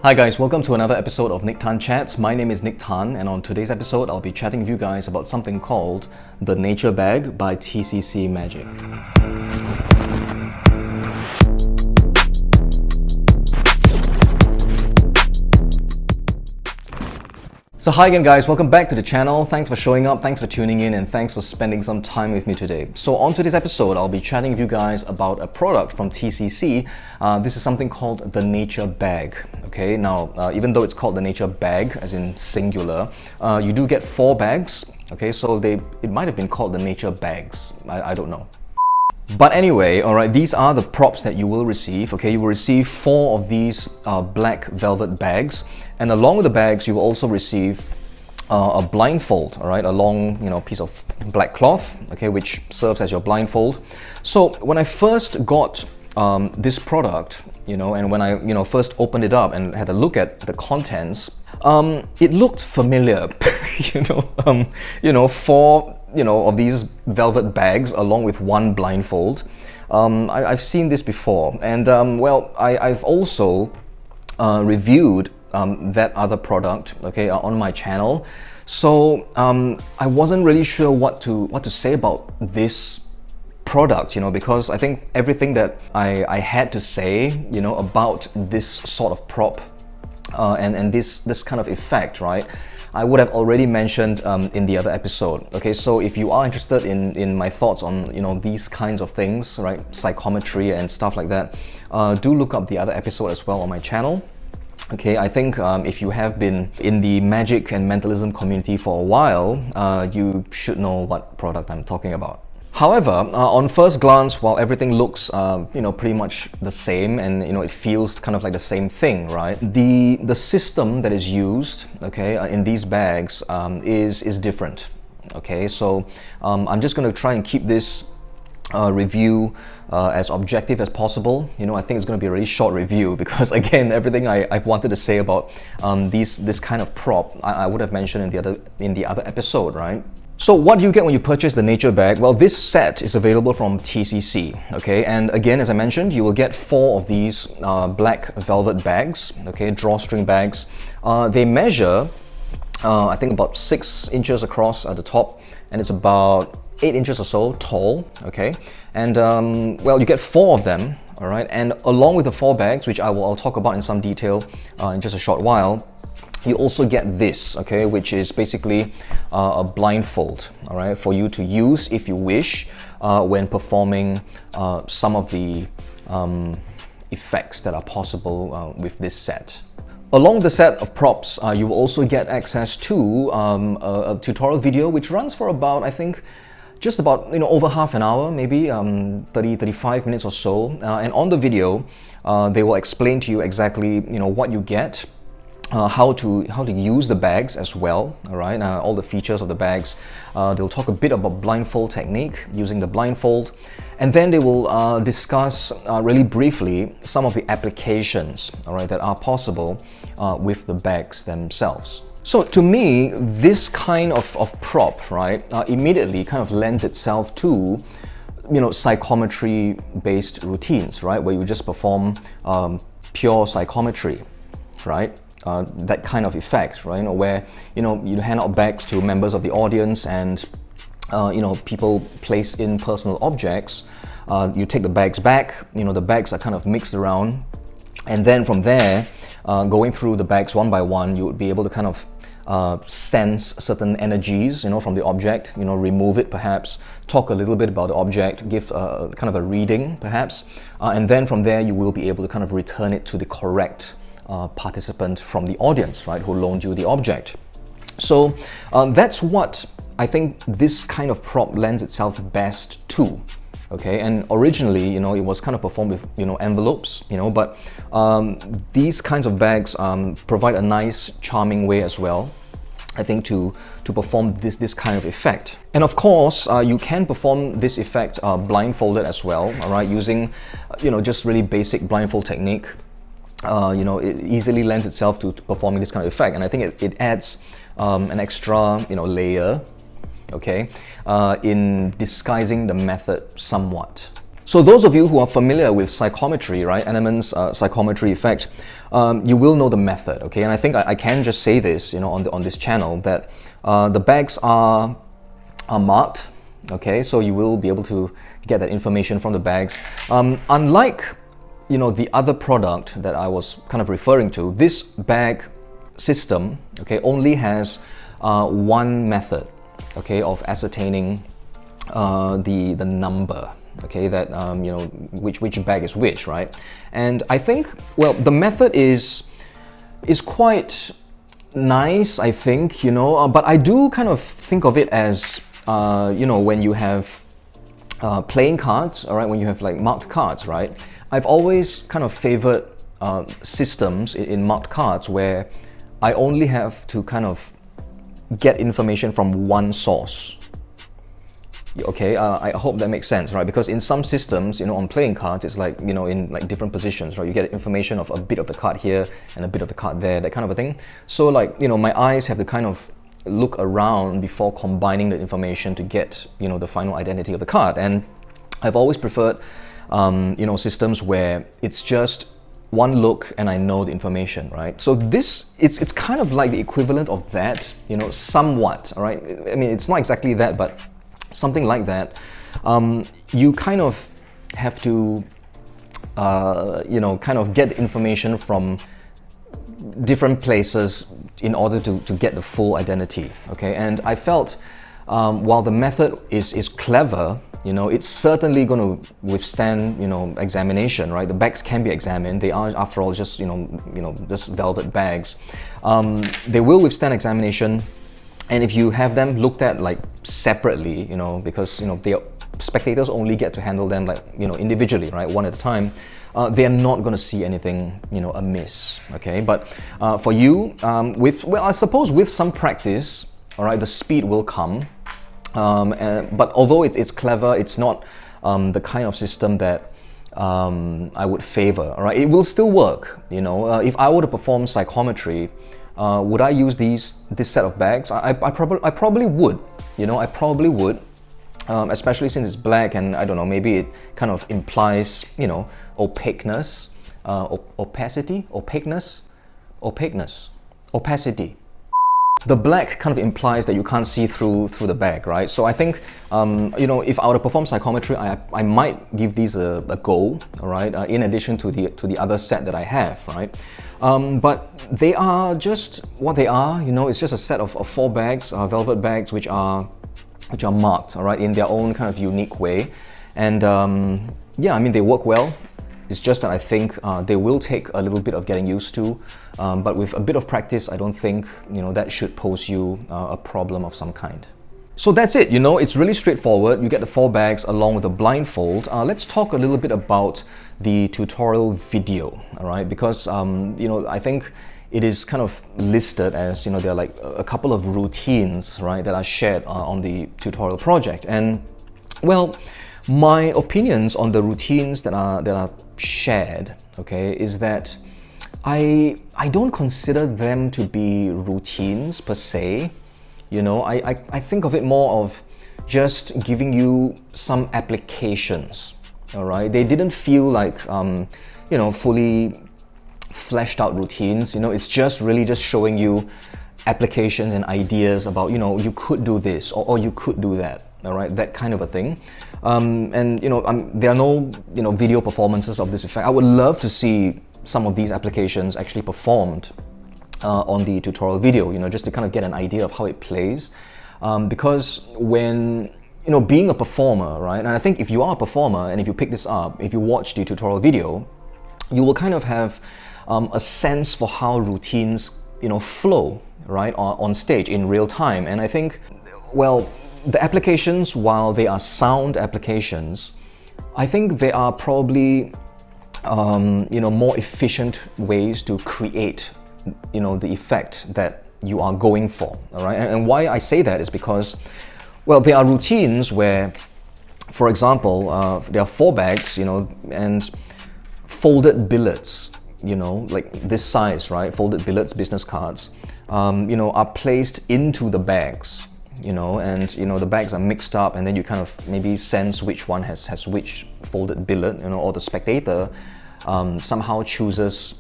Hi guys, welcome to another episode of Nick Tan Chats. My name is Nick Tan, and on today's episode I'll be chatting with you guys about something called the Nature Bag by TCC Magic. So hi again guys, welcome back to the channel. Thanks for showing up, thanks for tuning in, and thanks for spending some time with me today. So on today's episode, I'll be chatting with you guys about a product from TCC. This is something called the Nature Bag. Okay, now even though it's called the Nature Bag, as in singular, you do get 4 bags. Okay, so it might have been called the Nature Bags. I don't know. But anyway, alright, these are the props that you will receive. Okay, you will receive 4 of these black velvet bags, and along with the bags, you will also receive a blindfold. Alright, a long, piece of black cloth. Okay, which serves as your blindfold. So when I first got this product, and when I first opened it up and had a look at the contents, it looked familiar. 4 of these velvet bags along with 1 blindfold. I've seen this before, and I've also reviewed that other product, okay, on my channel. So I wasn't really sure what to say about this product, because I think everything that I had to say, about this sort of prop and this kind of effect, right, I would have already mentioned in the other episode. Okay, so if you are interested in my thoughts on these kinds of things, right, psychometry and stuff like that, do look up the other episode as well on my channel. Okay, I think if you have been in the magic and mentalism community for a while, you should know what product I'm talking about. However, on first glance, while everything looks, pretty much the same, and it feels kind of like the same thing, right? The system that is used, okay, in these bags is different. Okay, so I'm just going to try and keep this review as objective as possible. I think it's going to be a really short review because, again, everything I've wanted to say about this kind of prop, I would have mentioned in the other episode, right? So what do you get when you purchase the Nature Bag? Well, this set is available from TCC, okay? And again, as I mentioned, you will get 4 of these black velvet bags, okay, drawstring bags. They measure, I think, about 6 inches across at the top, and it's about 8 inches or so tall, okay? And, you get 4 of them, all right? And along with the 4 bags, which I'll talk about in some detail in just a short while, you also get this, okay, which is basically a blindfold, all right, for you to use if you wish when performing some of the effects that are possible with this set. Along the set of props, you will also get access to a tutorial video which runs for about, I think, just about over half an hour, maybe 30-35 minutes or so. And on the video, they will explain to you exactly what you get. How to use the bags as well, all right? All the features of the bags. They'll talk a bit about blindfold technique, using the blindfold, and then they will discuss really briefly some of the applications, all right, that are possible with the bags themselves. So to me, this kind of prop, right, immediately kind of lends itself to psychometry-based routines, right, where you just perform pure psychometry, right? That kind of effect, right? Where you hand out bags to members of the audience, and people place in personal objects. You take the bags back. The bags are kind of mixed around, and then from there, going through the bags one by one, you would be able to kind of sense certain energies, from the object. Remove it perhaps, talk a little bit about the object, give kind of a reading perhaps, and then from there you will be able to kind of return it to the correct participant from the audience, right, who loaned you the object. So that's what I think this kind of prop lends itself best to. Okay, and originally, it was kind of performed with envelopes, but these kinds of bags provide a nice, charming way as well, I think, to perform this kind of effect. And of course, you can perform this effect blindfolded as well, all right, using just really basic blindfold technique. It easily lends itself to performing this kind of effect, and I think it adds an extra layer, okay, in disguising the method somewhat. So those of you who are familiar with psychometry, right, Enemann's psychometry effect, you will know the method, okay? And I think I can just say this, on this channel, that the bags are marked, okay? So you will be able to get that information from the bags. Unlike, the other product that I was kind of referring to, this bag system, okay, only has one method, okay, of ascertaining the number, okay, that which bag is which, right? And I think, well, the method is quite nice, I think, but I do kind of think of it as when you have playing cards, all right, when you have like marked cards, right? I've always kind of favored systems in marked cards where I only have to kind of get information from one source. Okay, I hope that makes sense, right? Because in some systems, on playing cards, it's like, in like different positions, right? You get information of a bit of the card here and a bit of the card there, that kind of a thing. So like, my eyes have to kind of look around before combining the information to get, the final identity of the card. And I've always preferred, systems where it's just one look and I know the information, right? So this, it's kind of like the equivalent of that, somewhat, all right? I mean, it's not exactly that, but something like that. You kind of have to, kind of get information from different places in order to get the full identity, okay? And I felt while the method is clever, it's certainly going to withstand, examination, right? The bags can be examined. They are, after all, just, just velvet bags. They will withstand examination. And if you have them looked at like separately, because they spectators only get to handle them like individually, right, one at a time, they are not going to see anything amiss. Okay, but for you, I suppose with some practice, all right, the speed will come. But although it's clever, it's not the kind of system that I would favor. All right, it will still work. If I were to perform psychometry, would I use this set of bags? I probably would. I probably would, especially since it's black, and I don't know, maybe it kind of implies opaqueness, opacity. The black kind of implies that you can't see through the bag, right? So I think, if I were to perform psychometry, I might give these a go, all right? In addition to the other set that I have, right? But they are just what they are. It's just a set of 4 bags, velvet bags, which are marked, all right, in their own kind of unique way. And yeah, I mean, they work well. It's just that I think they will take a little bit of getting used to, but with a bit of practice, I don't think that should pose you a problem of some kind. So that's it, it's really straightforward. You get the 4 bags along with a blindfold. Let's talk a little bit about the tutorial video, all right? Because I think it is kind of listed as there are like a couple of routines, right, that are shared on the tutorial project. And well, my opinions on the routines that are shared, okay, is that I don't consider them to be routines per se. I think of it more of just giving you some applications, all right? They didn't feel like fully fleshed out routines. It's just really just showing you applications and ideas about you could do this or you could do that, all right, that kind of a thing. And there are no video performances of this effect. I would love to see some of these applications actually performed on the tutorial video, just to kind of get an idea of how it plays, because when being a performer, right, and I think if you are a performer and if you pick this up, if you watch the tutorial video, you will kind of have a sense for how routines flow, right, on stage in real time. And I think, well, the applications, while they are sound applications, I think they are probably more efficient ways to create the effect that you are going for, all right? And why I say that is because, well, there are routines where, for example, there are 4 bags, and folded billets, like this size, right? Folded billets, business cards, are placed into the bags, you know, and you know the bags are mixed up, and then you kind of maybe sense which one has which folded billet, you know, or the spectator somehow chooses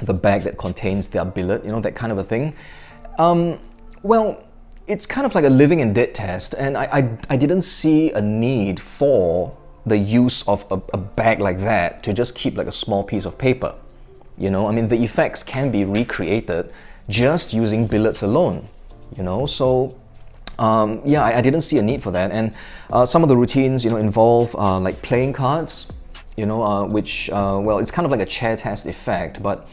the bag that contains their billet, you know, that kind of a thing. Well, it's kind of like a living and dead test, and I didn't see a need for the use of a bag like that to just keep like a small piece of paper. You know, I mean, the effects can be recreated just using billets alone, you know, so yeah, I didn't see a need for that. And some of the routines, you know, involve like playing cards, you know, which, well, it's kind of like a chair test effect, but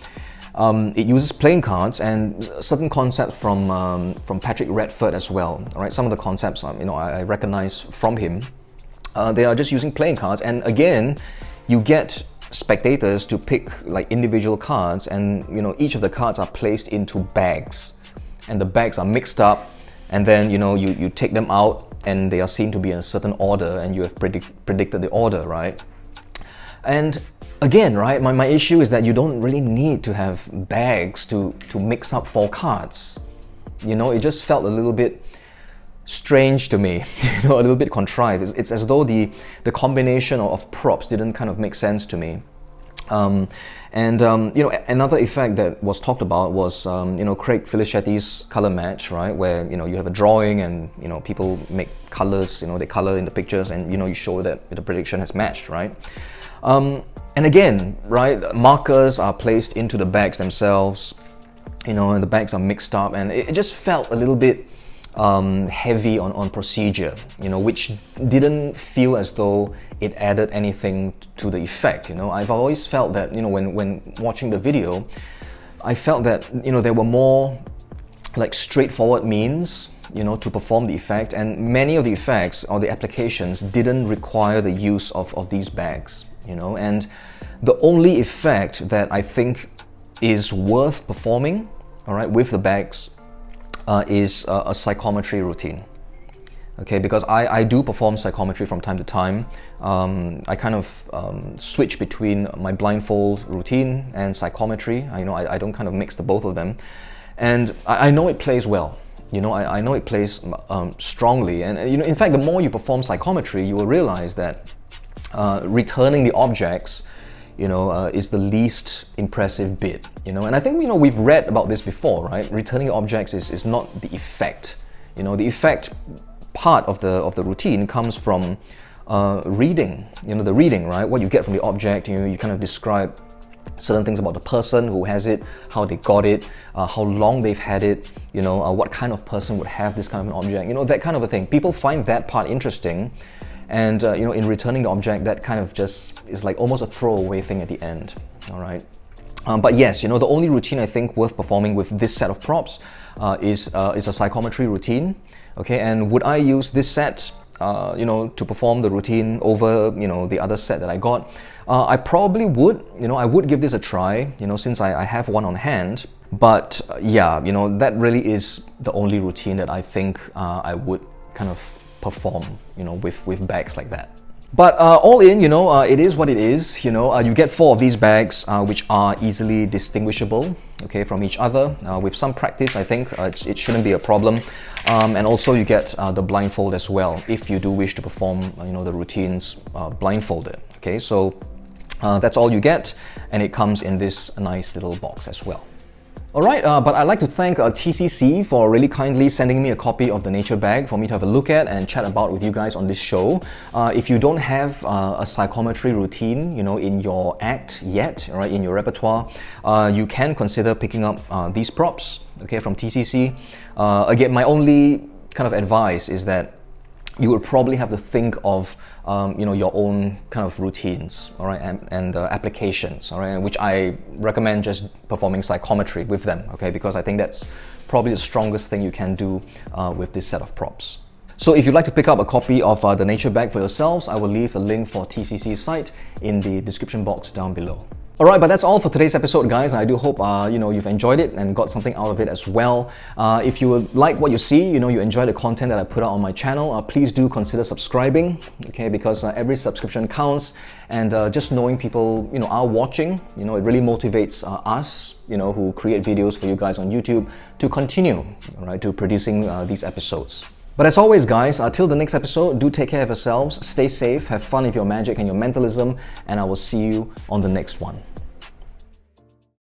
it uses playing cards and certain concepts from Patrick Redford as well. All right, some of the concepts, you know, I recognize from him. They are just using playing cards, and again, you get spectators to pick like individual cards, and you know, each of the cards are placed into bags, and the bags are mixed up, and then you know, you take them out, and they are seen to be in a certain order, and you have predicted the order, right? And again, right, my issue is that you don't really need to have bags to mix up 4 cards. You know, it just felt a little bit strange to me, you know, a little bit contrived. It's as though the combination of props didn't kind of make sense to me. You know, another effect that was talked about was, you know, Craig Felicetti's color match, right, where, you know, you have a drawing and, you know, people make colors, you know, they color in the pictures, and, you know, you show that the prediction has matched, right? And again, right, markers are placed into the bags themselves, you know, and the bags are mixed up, and it just felt a little bit heavy on procedure, you know, which didn't feel as though it added anything to the effect. You know, I've always felt that, you know, when watching the video, I felt that, you know, there were more like straightforward means, you know, to perform the effect, and many of the effects or the applications didn't require the use of these bags, you know. And the only effect that I think is worth performing, all right, with the bags is a psychometry routine. Okay, because I do perform psychometry from time to time. I kind of switch between my blindfold routine and psychometry. I don't kind of mix the both of them, and I know it plays well. You know, I know it plays strongly, and you know, in fact, the more you perform psychometry, you will realize that returning the objects, you know, is the least impressive bit, you know. And I think, you know, we've read about this before, right? Returning objects is not the effect. You know, the effect part of the routine comes from reading, you know, the reading, right? What you get from the object, you know, you kind of describe certain things about the person who has it, how they got it, how long they've had it, you know, what kind of person would have this kind of an object, you know, that kind of a thing. People find that part interesting. And you know, in returning the object, that kind of just is like almost a throwaway thing at the end, all right? But yes, you know, the only routine I think worth performing with this set of props is a psychometry routine, okay? And would I use this set, you know, to perform the routine over, you know, the other set that I got? I probably would, you know, I would give this a try, you know, since I have one on hand. But yeah, you know, that really is the only routine that I think I would kind of perform, you know, with bags like that. But all in, you know, it is what it is. You know, you get 4 of these bags, which are easily distinguishable, okay, from each other. With some practice, I think it shouldn't be a problem. And also, you get the blindfold as well, if you do wish to perform, you know, the routines blindfolded. Okay, so that's all you get, and it comes in this nice little box as well. Alright, but I'd like to thank TCC for really kindly sending me a copy of the nature bag for me to have a look at and chat about with you guys on this show. If you don't have a psychometry routine, you know, in your act yet, right, in your repertoire, you can consider picking up these props, okay, from TCC. Again, my only kind of advice is that you would probably have to think of you know, your own kind of routines, all right, and applications, all right, which I recommend just performing psychometry with them, okay, because I think that's probably the strongest thing you can do with this set of props. So if you'd like to pick up a copy of the nature bag for yourselves, I will leave the link for TCC's site in the description box down below. Alright, but that's all for today's episode, guys. I do hope you know, you've enjoyed it and got something out of it as well. If you like what you see, you know, you enjoy the content that I put out on my channel, please do consider subscribing, okay, because every subscription counts, and just knowing people, you know, are watching, you know, it really motivates us, you know, who create videos for you guys on YouTube to continue, right, to producing these episodes. But as always, guys, till the next episode, do take care of yourselves, stay safe, have fun with your magic and your mentalism, and I will see you on the next one.